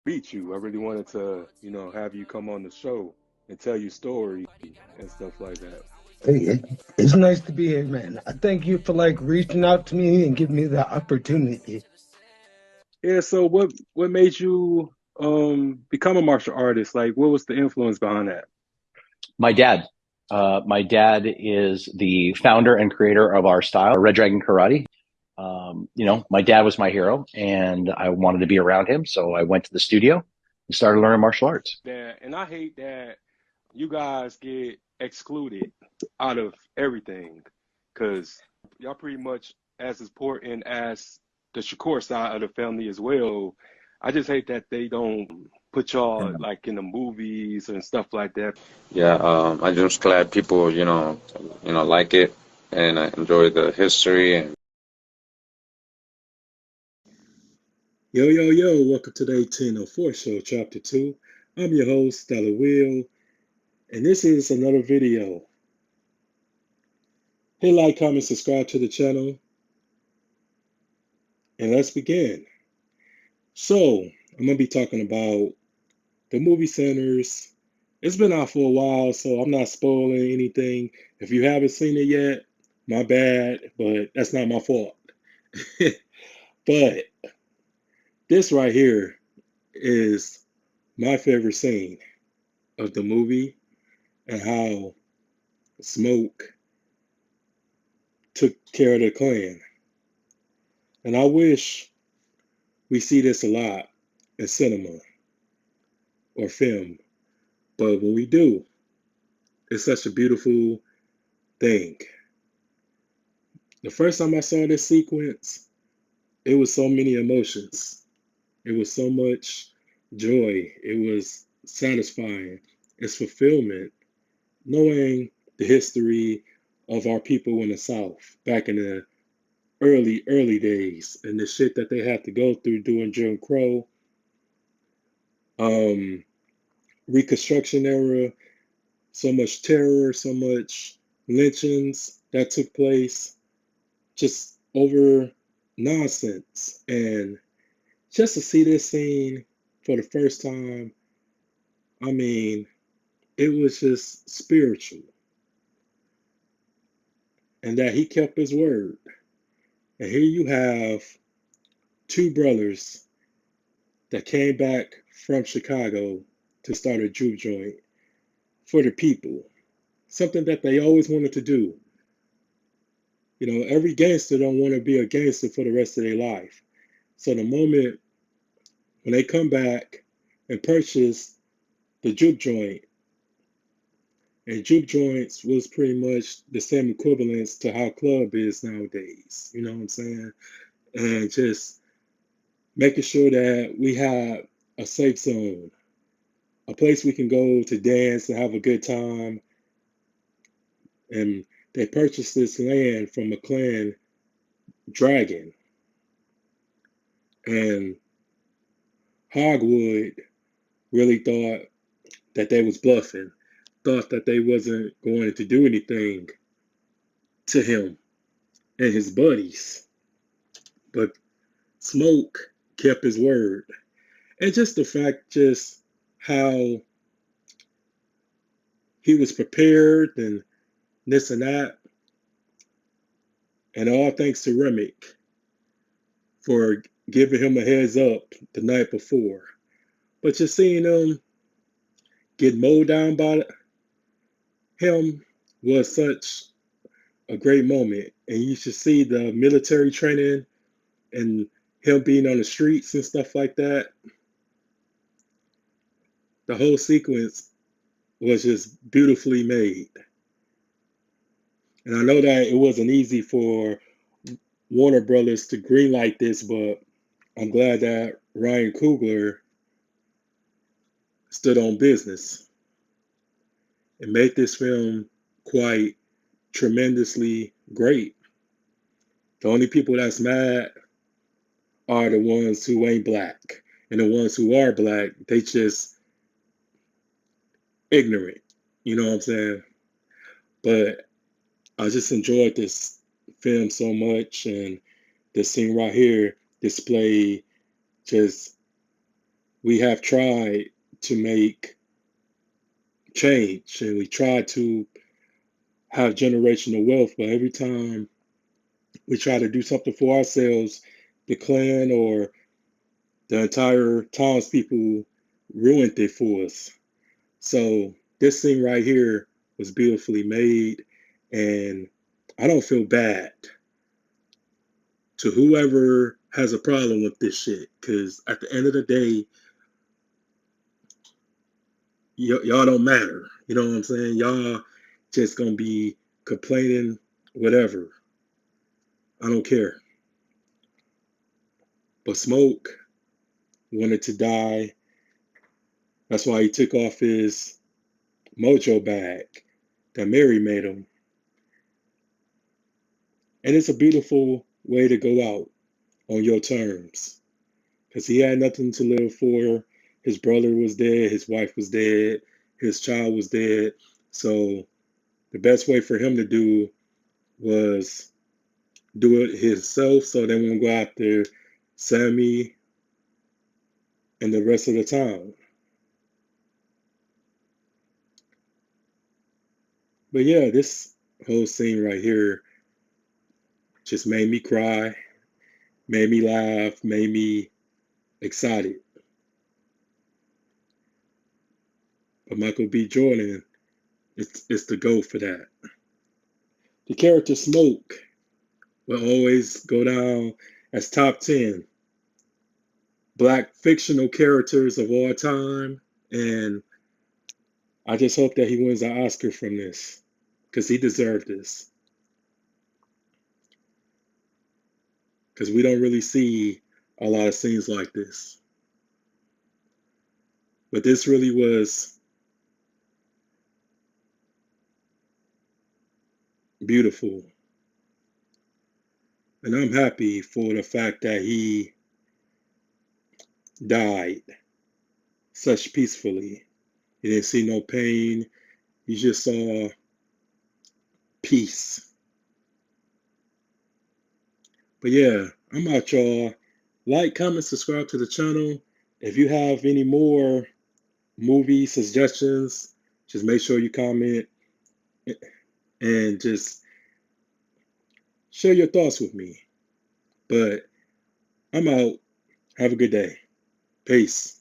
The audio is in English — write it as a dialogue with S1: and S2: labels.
S1: meet you. I really wanted to, have you come on the show and tell your story and stuff like that.
S2: Hey, it's nice to be here, man. I thank you for reaching out to me and giving me the opportunity.
S1: Yeah, so what made you become a martial artist? Like what was the influence behind that?
S3: My dad. My dad is the founder and creator of our style, Red Dragon Karate. My dad was my hero, and I wanted to be around him, so I went to the studio and started learning martial arts.
S1: That and I hate that you guys get excluded out of everything because y'all pretty much as important as the Shakur side of the family as well. I just hate that they don't put y'all like in the movies and stuff like that.
S4: Yeah, I'm just glad people, like it and I enjoy the history and
S1: Yo, yo, yo, welcome to the 1804 Show, Chapter 2. I'm your host, Stella Will, and this is another video. Hit like, comment, subscribe to the channel, and let's begin. So, I'm going to be talking about the movie centers. It's been out for a while, so I'm not spoiling anything. If you haven't seen it yet, my bad, but that's not my fault. But this right here is my favorite scene of the movie and how Smoke took care of the clan. And I wish we see this a lot in cinema or film. But when we do, it's such a beautiful thing. The first time I saw this sequence, it was so many emotions. It was so much joy. It was satisfying. It's fulfillment. Knowing the history of our people in the South back in the early days and the shit that they had to go through during Jim Crow, um, Reconstruction era, so much terror, so much lynchings that took place just over nonsense. And just to see this scene for the first time, I mean, it was just spiritual. And that he kept his word. And here you have two brothers that came back from Chicago to start a juke joint for the people. Something that they always wanted to do. You know, every gangster don't want to be a gangster for the rest of their life. So the moment when they come back and purchase the juke joint, and juke joints was pretty much the same equivalence to how club is nowadays. You know what I'm saying? And just making sure that we have a safe zone, a place we can go to dance and have a good time. And they purchased this land from a clan, Dragon. And Hogwood really thought that they was bluffing, thought that they wasn't going to do anything to him and his buddies. But Smoke kept his word. And just the fact just how he was prepared and this and that, and all thanks to Remick for giving him a heads up the night before. But just seeing him get mowed down by him was such a great moment. And you should see the military training and him being on the streets and stuff like that. The whole sequence was just beautifully made. And I know that it wasn't easy for Warner Brothers to greenlight this, but I'm glad that Ryan Coogler stood on business and made this film quite tremendously great. The only people that's mad are the ones who ain't black. And the ones who are black, they just ignorant. You know what I'm saying? But I just enjoyed this film so much, and this scene right here display just we have tried to make change and we try to have generational wealth, but every time we try to do something for ourselves, the clan or the entire townspeople ruined it for us. So this thing right here was beautifully made, and I don't feel bad to whoever has a problem with this shit, because at the end of the day, y'all don't matter. You know what I'm saying? Y'all just gonna be complaining, whatever. I don't care. But Smoke wanted to die. That's why he took off his mojo bag that Mary made him. And it's a beautiful way to go out on your terms. Because he had nothing to live for. His brother was dead. His wife was dead. His child was dead. So the best way for him to do was do it himself so they won't go after Sammy and the rest of the town. But yeah, this whole scene right here just made me cry, made me laugh, made me excited. But Michael B. Jordan, it's the go for that. The character Smoke will always go down as top 10 black fictional characters of all time. And I just hope that he wins an Oscar from this because he deserved this. Because we don't really see a lot of scenes like this. But this really was beautiful. And I'm happy for the fact that he died such peacefully. He didn't see no pain. He just saw peace. But yeah, I'm out, y'all. Like, comment, subscribe to the channel. If you have any more movie suggestions, just make sure you comment and just share your thoughts with me. But I'm out. Have a good day. Peace.